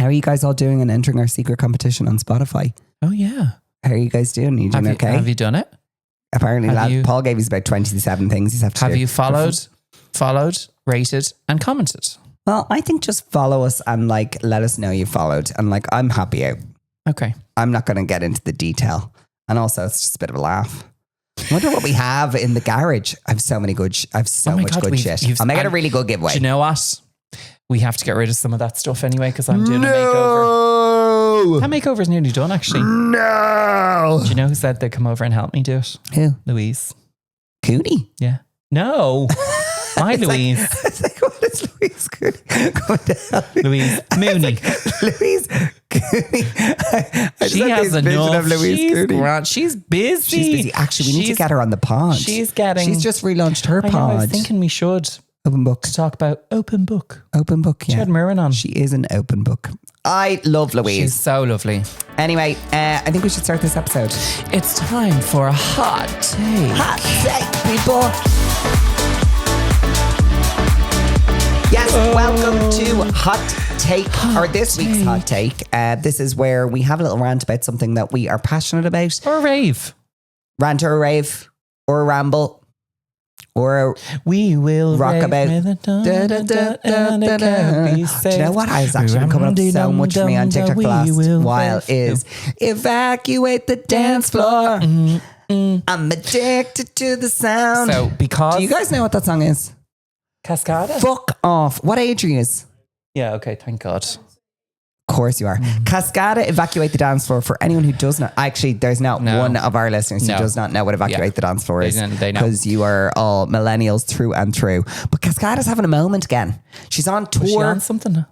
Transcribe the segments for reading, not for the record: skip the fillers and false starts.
How are you guys all doing in entering our secret competition on Spotify? Oh, yeah. How are you guys doing? Are you doing okay? Have you done it? Apparently, Paul gave us about 27 things he's have to do. Have you followed, rated, and commented? Well, I think just follow us and like let us know you followed. And like, I'm happy out. Okay. I'm not going to get into the detail. And also, it's just a bit of a laugh. I wonder what we have in the garage. I have so many good. I have so much good shit. I'll make it a really good giveaway. Do you know what? We have to get rid of some of that stuff anyway because I'm doing a makeover. That makeover's nearly done, actually. No. Do you know who said they'd come over and help me do it? Who? Louise. Cooney? Yeah. No. My Louise. It's like, what is Louise Cooney? Louise Mooney. Louise Cooney. She has enough. She's busy. She's busy. Actually, we need to get her on the pod. She's just relaunched her pod. I was thinking we should. Open book. To talk about open book. Open book, yeah. She had Mirren on. She is an open book. I love Louise. She's so lovely. Anyway, I think we should start this episode. It's time for a hot take. Hot take, people. Yes, welcome to Hot Take, or this week's Hot Take. This is where we have a little rant about something that we are passionate about. Or a rave. Rant or a rave, or a ramble. Or we will rock about. Do you know what has actually been coming up so much for me on TikTok the last while is evacuate the dance floor. I'm addicted to the sound. So because do you guys know what that song is? Cascada? Fuck off. What age are you? Yeah, okay, thank God. Of course you are. Cascada, evacuate the dance floor. For anyone who does not, actually, there's not one of our listeners who does not know what evacuate the dance floor is. They know. Because you are all millennials through and through. But Cascada's having a moment again. She's on tour. Was she on something?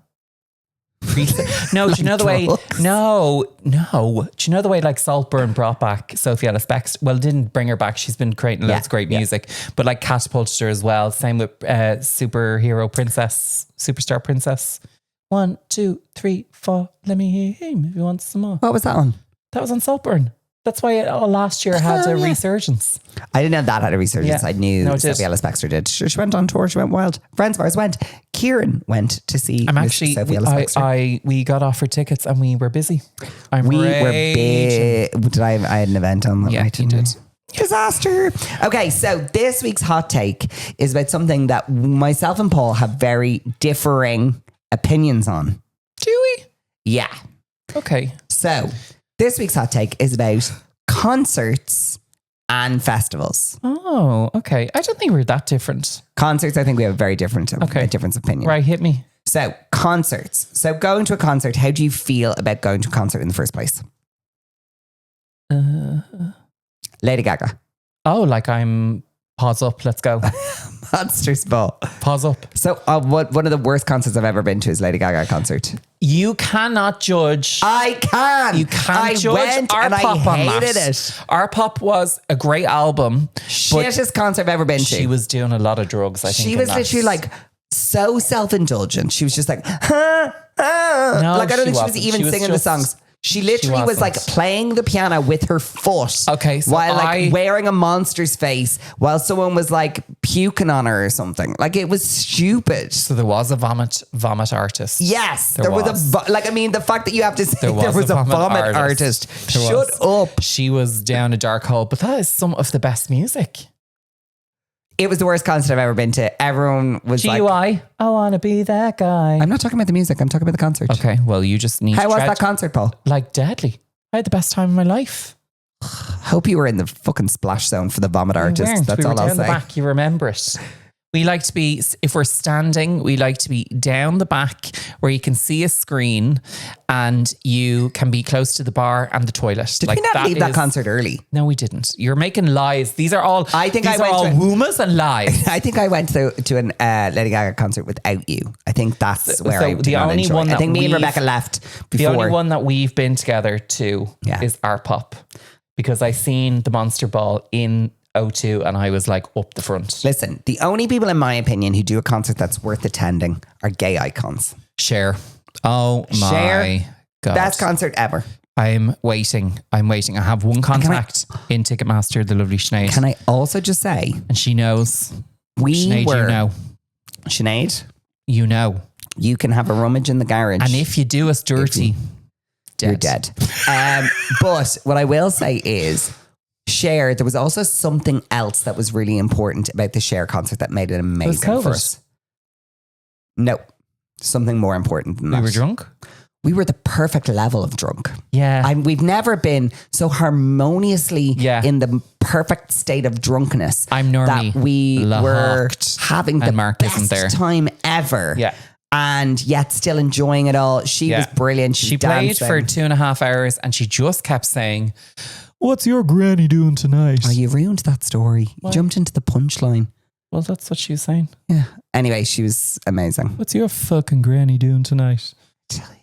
No, do you know the way? No. Do you know the way like Saltburn brought back Sophie Ellis Bextor? Well, didn't bring her back. She's been creating loads of great music, but like catapulted her as well. Same with superstar princess. 1, 2, 3, 4. Let me hear him if you want some more. What was that on? That was on Saltburn. That's why it last year had a resurgence. I didn't know that had a resurgence. I knew Sophie Ellis Bextor did. She went on tour. She went wild. Friends of ours went. Kieran went to see Sophie Ellis Bextor. We got offered tickets and we were busy. We were big. I had an event on that night. You did. Disaster. Okay, so this week's hot take is about something that myself and Paul have very differing opinions on. Do we? Yeah. Okay. So this week's hot take is about concerts and festivals. Oh, okay. I don't think we're that different. Concerts, I think we have a very different difference of opinion. Right, hit me. So concerts. So going to a concert, how do you feel about going to a concert in the first place? Lady Gaga. Oh, like I'm pause up, let's go. Monsters Ball. Pause up. So one of the worst concerts I've ever been to is Lady Gaga concert. You cannot judge. I can. You can't judge went our and pop I on hated that. it. Our pop was a great album. Shittest concert I've ever been to. She was doing a lot of drugs, I think. She was literally like so self-indulgent. She was just like, like I don't think she was even singing the songs. She literally was like playing the piano with her foot. Okay, so while like wearing a monster's face while someone was like puking on her or something. Like it was stupid. So there was a vomit artist. Yes, there was the fact that you have to say there was a vomit artist. Shut up. She was down a dark hole, but that is some of the best music. It was the worst concert I've ever been to. Everyone was GUI, like, I want to be that guy. I'm not talking about the music. I'm talking about the concert. Okay, well, you just need How was that concert, Paul? Like deadly. I had the best time of my life. Hope you were in the fucking splash zone for the vomit artist. That's all I'll say. The back, you remember it. We like to be, if we're standing, we like to be down the back where you can see a screen and you can be close to the bar and the toilet. Did we not leave that concert early? No, we didn't. You're making lies. These are all woomers and lies. I think I went to an Lady Gaga concert without you. I think that's where I did not enjoy. I think me and Rebecca left before. The only one that we've been together to is our pop, because I seen the Monster Ball in O2 and I was like up the front. Listen, the only people in my opinion who do a concert that's worth attending are gay icons. Cher. Oh my God. Best concert ever. I'm waiting. I have one contact in Ticketmaster, the lovely Sinead. Can I also just say, and she knows. Sinead, you know. Sinead, you know. You can have a rummage in the garage. And if you do us dirty, you're dead. But what I will say is, Cher, there was also something else that was really important about the Cher concert that made it amazing for us. No, something more important than that. We were drunk? We were the perfect level of drunk. Yeah. We've never been so harmoniously in the perfect state of drunkenness. I'm normally that we were having the best time ever. Yeah. And yet still enjoying it all. She was brilliant. She played for 2.5 hours and she just kept saying, "What's your granny doing tonight?" Oh, you ruined that story. You jumped into the punchline. Well, that's what she was saying. Yeah. Anyway, she was amazing. "What's your fucking granny doing tonight?"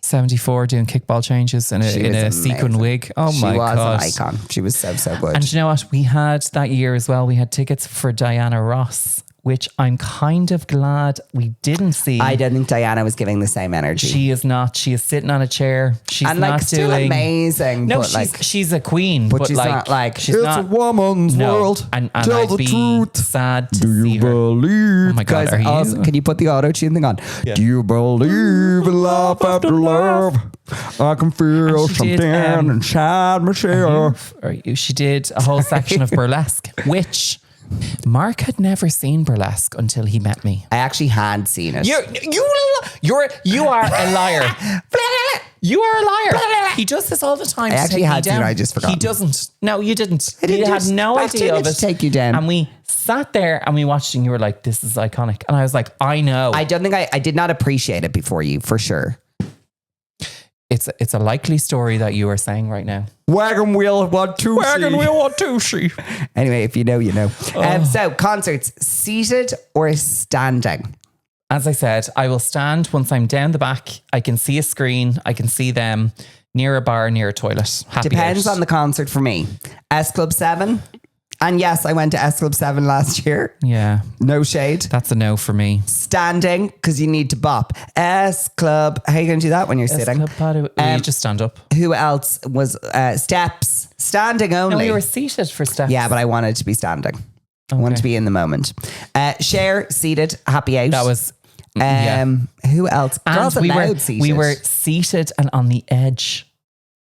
74 doing kickball changes in a sequin wig. Oh my God. She was an icon. She was so good. And you know what? We had that year as well. We had tickets for Diana Ross, which I'm kind of glad we didn't see. I don't think Diana was giving the same energy. She is not. She is sitting on a chair. She's and not still doing amazing. No, but she's a queen, but she's not like she's it's not, a woman's world. And Tell I'd the be truth. sad to Do see you her. believe? Oh my God, Guys, also, can you put the auto tune thing on? Yeah. Do you believe in love after love? I can feel something inside myself. She did a whole section of burlesque, which Mark had never seen burlesque until he met me. I actually had seen it. You are a liar. You are a liar. He does this all the time. I actually had seen it. I just forgot. He doesn't. No, you didn't. He had no idea of it. Take you down. And we sat there and we watched and you were like, "This is iconic." And I was like, "I know." I don't think I did not appreciate it before you, for sure. It's a likely story that you are saying right now. Wagon wheel want to Wagon wheel want to see. Anyway, if you know, you know. So concerts, seated or standing? As I said, I will stand once I'm down the back. I can see a screen. I can see them near a bar, near a toilet. Happy Depends on the concert for me. S Club 7. And yes, I went to S Club 7 last year. Yeah. No shade. That's a no for me. Standing, because you need to bop. S Club. How are you going to do that when you're sitting? You just stand up. Who else was steps? Standing only. No, we were seated for steps. Yeah, but I wanted to be standing. I wanted to be in the moment. Cher, seated, happy out. That was... Who else? And we were seated and on the edge.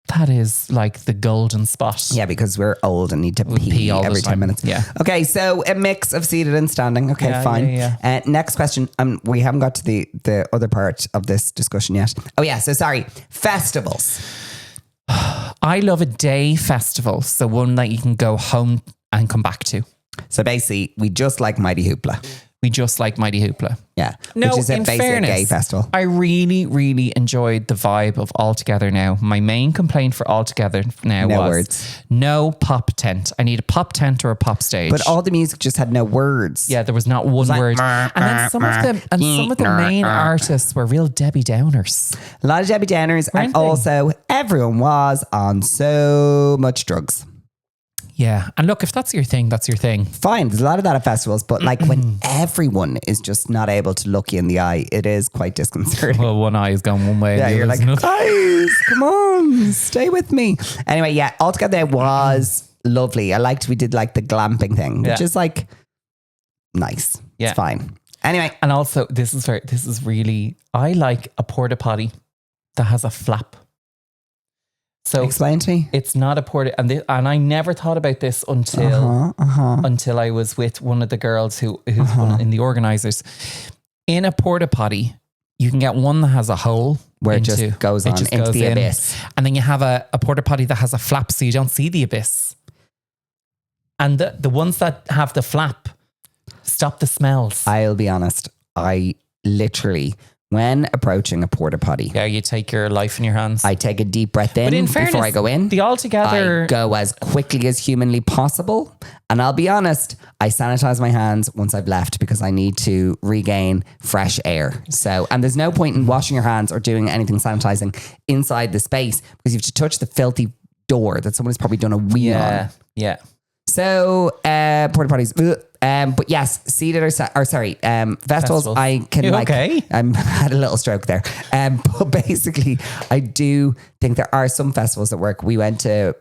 That is like the golden spot. Yeah, because we're old and need to pee every 10 minutes. Yeah. Okay, so a mix of seated and standing. Okay, fine. Yeah. Next question. We haven't got to the other part of this discussion yet. Oh yeah, so sorry. Festivals. I love a day festival. So one that you can go home and come back to. So basically, we just like Mighty Hoopla. We just like Mighty Hoopla. Yeah. No, which is a in basic fairness, gay festival. I really, really enjoyed the vibe of All Together Now. My main complaint for All Together Now was no pop tent. I need a pop tent or a pop stage. But all the music just had no words. Yeah, there was not one word. And then some of the main artists were real Debbie Downers. A lot of Debbie Downers, and also everyone was on so much drugs. Yeah. And look, if that's your thing, that's your thing. Fine. There's a lot of that at festivals, but like when everyone is just not able to look you in the eye, it is quite disconcerting. Well, one eye is going one way. Yeah, you're like, guys, come on, stay with me. Anyway, yeah, Altogether was lovely. I liked we did like the glamping thing, which is like nice. Yeah. It's fine. Anyway. And also, this is really, I like a porta potty that has a flap. So explain to me. It's not a porta, and I never thought about this until I was with one of the girls who's one in the organisers. In a porta potty, you can get one that has a hole where it just goes into the abyss, and then you have a porta potty that has a flap, so you don't see the abyss. And the ones that have the flap stop the smells. I'll be honest. I literally, when approaching a porta potty, you take your life in your hands. I take a deep breath in before I go in. The Altogether, I go as quickly as humanly possible, and I'll be honest, I sanitize my hands once I've left because I need to regain fresh air. So, and there's no point in washing your hands or doing anything sanitizing inside the space because you have to touch the filthy door that someone has probably done a wee on. Yeah. So, porta potties. But yes, seated festivals. I can I had a little stroke there. But basically, I do think there are some festivals that work. We went to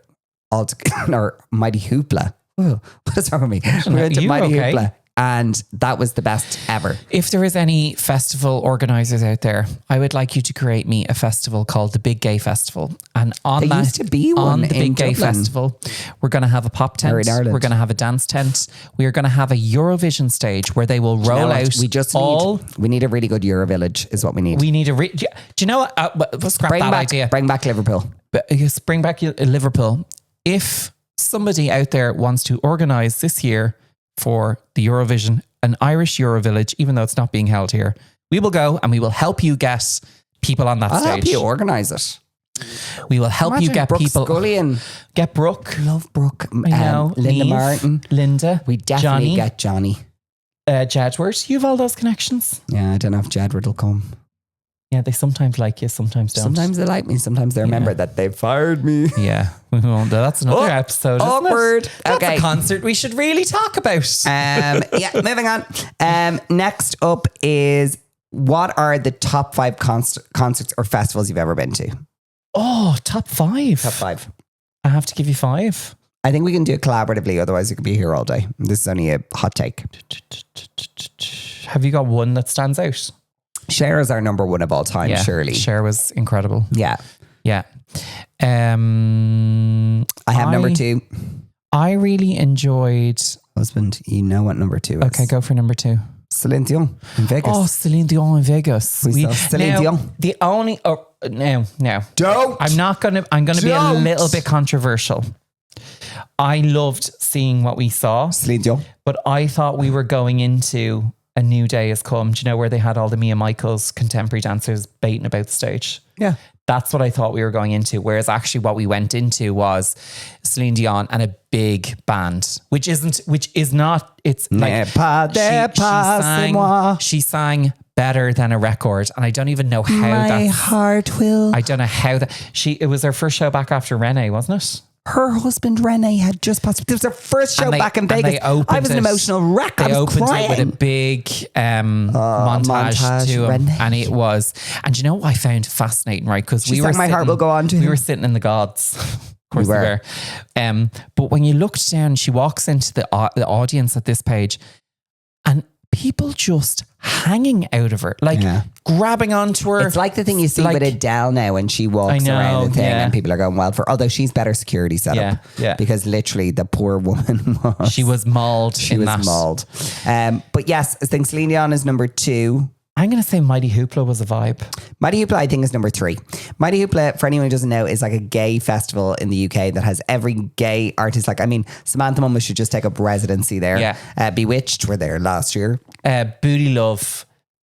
Mighty Hoopla. Ooh, what is wrong with me? We went to Mighty Hoopla and that was the best ever. If there is any festival organizers out there, I would like you to create me a festival called the Big Gay Festival. And on There used to be one on the in Big Gay Dublin. Festival, we're going to have a pop tent. Or in Ireland. We're going to have a dance tent. We are going to have a Eurovision stage where they will You know roll what? out we need a really good Euro Village is what we need. We need a... do you know what? We'll scrap that idea. Bring back Liverpool. But bring back Liverpool. If somebody out there wants to organise this year for the Eurovision, an Irish Euro Village, even though it's not being held here, we will go and we will help you get people on that I'll stage. help you organise it. We will help you get Brooke people. Scully and Get Brooke. love Brooke. I know. Linda Niamh, Martin. Linda. We definitely Johnny. get Johnny. Jedward. You have all those connections. Yeah, I don't know if Jedward will come. Yeah, they sometimes like you, sometimes don't. Sometimes they like me. Sometimes they remember that they fired me. Yeah, we won't. That's another episode. Isn't Awkward. It? That's Okay. a concert we should really talk about. Yeah, moving on. Next up is, what are the top 5 concerts or festivals you've ever been to? Oh, top 5. Top 5. I have to give you 5. I think we can do it collaboratively. Otherwise, you could be here all day. This is only a hot take. Have you got one that stands out? Cher is our number 1 of all time, surely. Cher was incredible. Yeah. Yeah. I have number 2. I really enjoyed... Husband, you know what number 2 is. Okay, go for number 2. Celine Dion in Vegas. Oh, Celine Dion in Vegas. We saw Celine Dion. The only... Oh, no. Don't. I'm going to be a Don't. little bit controversial. I loved seeing what we saw, Celine Dion. but I thought we were going into A New Day Has Come. Do you know where they had all the Mia Michaels contemporary dancers baiting about the stage? Yeah. That's what I thought we were going into. Whereas actually what we went into was Celine Dion and a big band, which is not, it's like she sang better than a record. And I don't even know how My heart will. I don't know how it was her first show back after Renee, wasn't it? Her husband Renee had just passed. It was her first show back in Vegas. I was an emotional wreck. I They was opened crying. it with a big montage to him, Renee. and it was. And you know what I found fascinating, right? Because She sang My Heart Will Go On to We him. were sitting in the gods. Of course we were. were. But when you looked down, she walks into the audience at this page, and people just hanging out of her, like grabbing onto her. It's like the thing you see with Adele now when she walks around the thing and people are going wild for. Although she's better security setup, Yeah. because literally the poor woman She was mauled. She was mauled. But yes, I think Celine Dion is number 2. I'm going to say Mighty Hoopla was a vibe. Mighty Hoopla, I think, is number 3. Mighty Hoopla, for anyone who doesn't know, is like a gay festival in the UK that has every gay artist. Like, I mean, Samantha Mumma should just take up residency there. Yeah. Bewitched were there last year. Booty Love.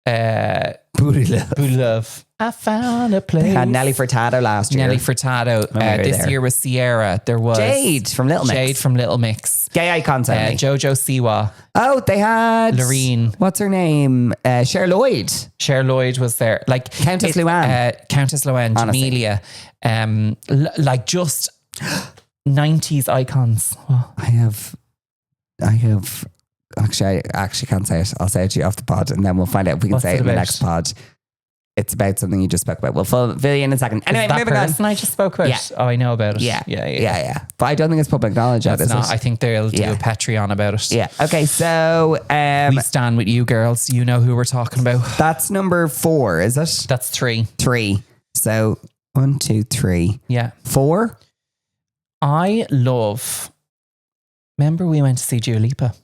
Booty Love. Booty Love. I found a place. They had Nelly Furtado last year. Nelly Furtado. This there. year was Sierra. There was Jade from Little Mix. Jade from Little Mix. Gay icons only. Jojo Siwa. Oh, they had Loreen. What's her name? Cher Lloyd. Cher Lloyd was there. Like Countess Luann. Countess Luann. Honestly. Jamelia. Like just 90s icons. Oh. I have. Actually, I actually can't say it. I'll say it to you off the pod, and then we'll find out if we can What's say it it in the about? next pod. It's about something you just spoke about. We'll fill you in a second. Anyway, Is that moving on. person I just spoke about? Yeah. Oh, I know about it. Yeah. But I don't think it's public knowledge yet, That's is not. it? I think they'll do Yeah. a Patreon about it. Yeah. Okay. So We stand with you girls. You know who we're talking about. that's number 4, is it? That's 3. 3. So 1, 2, 3, Yeah. 4. I love. Remember we went to see Dua Lipa.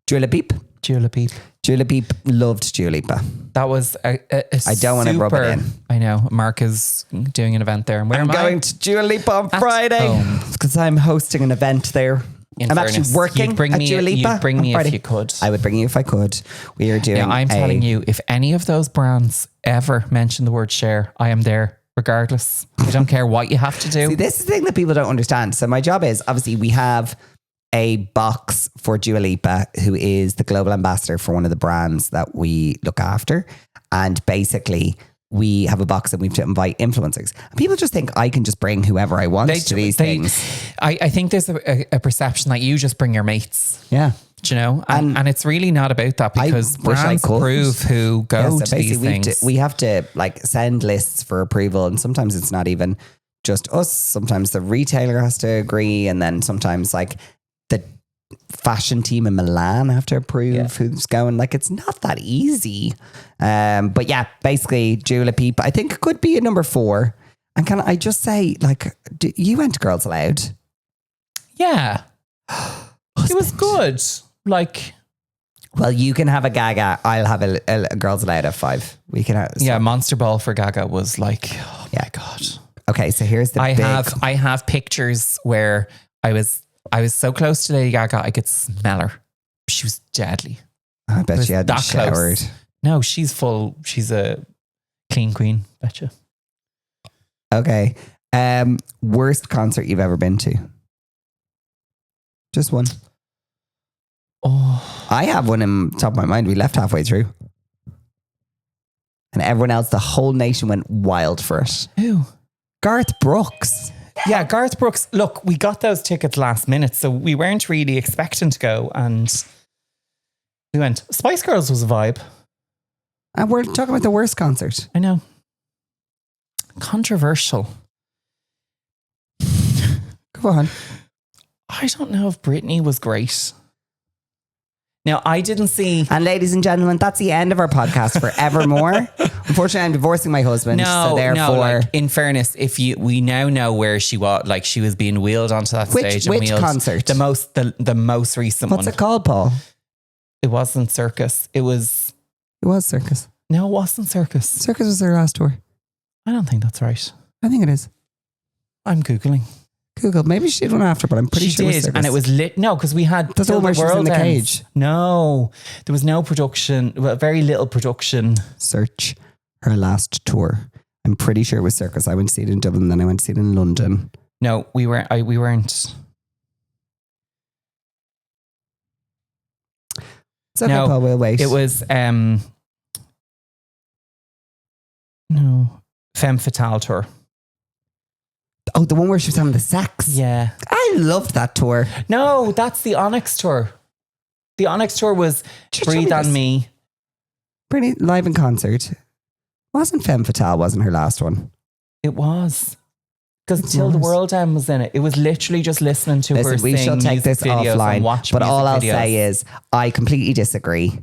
Dua Lipa. Dua Lipa. Dua Lipa loved Dua Lipa. That was a I don't want to rub it in. I know. Mark is doing an event there. And where I'm am going I? to Dua Lipa on At Friday home. because I'm hosting an event there. In I'm fairness, actually working you'd bring at me, Dua Lipa You'd bring on me if Friday. you could. I would bring you if I could. We are doing. Now, I'm telling you, if any of those brands ever mention the word share, I am there regardless. I don't care what you have to do. See, this is the thing that people don't understand. So my job is, obviously, we have a box for Dua Lipa, who is the global ambassador for one of the brands that we look after. And basically, we have a box that we have to invite influencers. And people just think I can just bring whoever I want to these things. I think there's a perception that you just bring your mates. Yeah. Do you know? And it's really not about that, because wish I brands could. approve who go to these things. We have to like send lists for approval, and sometimes it's not even just us. Sometimes the retailer has to agree, and then sometimes like fashion team in Milan have to approve who's going. Like, it's not that easy. But yeah, basically, Dua Lipa, I think it could be a number 4. And can I just say, like, you went to Girls Aloud? Yeah. It was good. Like, well, you can have a Gaga. I'll have a Girls Aloud at 5. We can have. Yeah, Monster Ball for Gaga was like, oh my God. Okay, so here's the I have pictures where I was so close to Lady Gaga, I could smell her. She was deadly. I bet she had that showered. Close. No, she's full. She's a clean queen. Betcha. Okay. Worst concert you've ever been to? Just one. Oh, I have one in top of my mind. We left halfway through. And everyone else, the whole nation went wild for it. who? Garth Brooks. Yeah, Garth Brooks. Look, we got those tickets last minute, so we weren't really expecting to go, and we went. Spice Girls was a vibe. And we're talking about the worst concert. I know. Controversial. Go on. I don't know if Britney was great. Now, I didn't see... And ladies and gentlemen, that's the end of our podcast forevermore. Unfortunately, I'm divorcing my husband. So therefore... like, in fairness, we now know where she was. Like, she was being wheeled onto that stage. Which concert? The most recent one. What's it called, Paul? It wasn't Circus. It was Circus. No, it wasn't Circus. Circus was their last tour. I don't think that's right. I think it is. I'm Googling. Google. Maybe she did one after, but I'm pretty sure she did, and it was lit. No, because we had that's the one where she was in the cage. No, there was no production. Well, very little production. Search her last tour. I'm pretty sure it was Circus. I went to see it in Dublin, then I went to see it in London. No, we weren't. We weren't. It's okay, Paul. We'll wait. It was no Femme Fatale tour. Oh, the one where she was having the sex. Yeah. I loved that tour. No, that's the Onyx tour. The Onyx tour was Breathe on Me. Britney live in concert. Wasn't Femme Fatale, wasn't her last one? It was. Because Till the World End was in it. It was literally just listening to her sing. We shall take this offline. But all I'll say is, I completely disagree.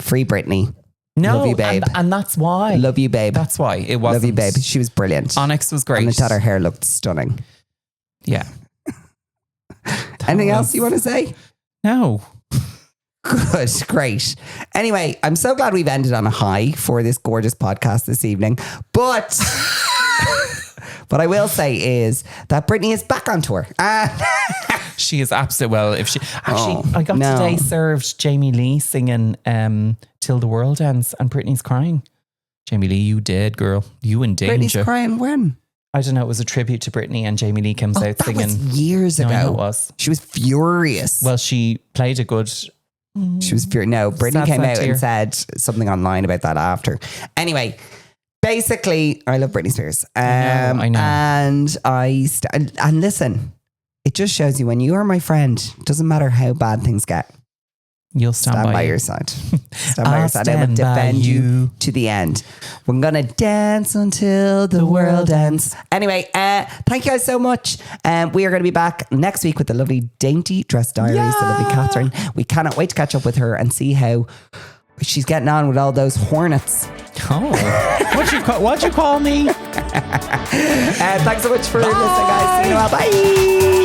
Free Britney. No, love you, babe. And that's why. Love you, babe. That's why it was. Love you, babe. She was brilliant. Onyx was great. And I thought her hair looked stunning. Yeah. Anything else you want to say? No. Good, great. Anyway, I'm so glad we've ended on a high for this gorgeous podcast this evening. But what I will say is that Britney is back on tour. She is absolutely well. If she actually, I got today served Jamie Lee singing "Till the World Ends" and Britney's crying. Jamie Lee, you dead, girl. You in danger. Britney's crying when? I don't know. It was a tribute to Britney, and Jamie Lee comes out singing. That was years ago. I know it was. She was furious. Well, she played a good. She was furious. No, Britney came out and said something online about that after. Anyway. Basically, I love Britney Spears. I know. And and listen, it just shows you when you are my friend, it doesn't matter how bad things get. You'll stand by your side. Stand by your side. I will defend you to the end. We're going to dance until the world ends. Anyway, thank you guys so much. We are going to be back next week with the lovely Dainty Dress Diaries, the lovely Catherine. We cannot wait to catch up with her and see how she's getting on with all those hornets. Oh, what'd you call me? Thanks so much for listening, guys. See you all. Bye.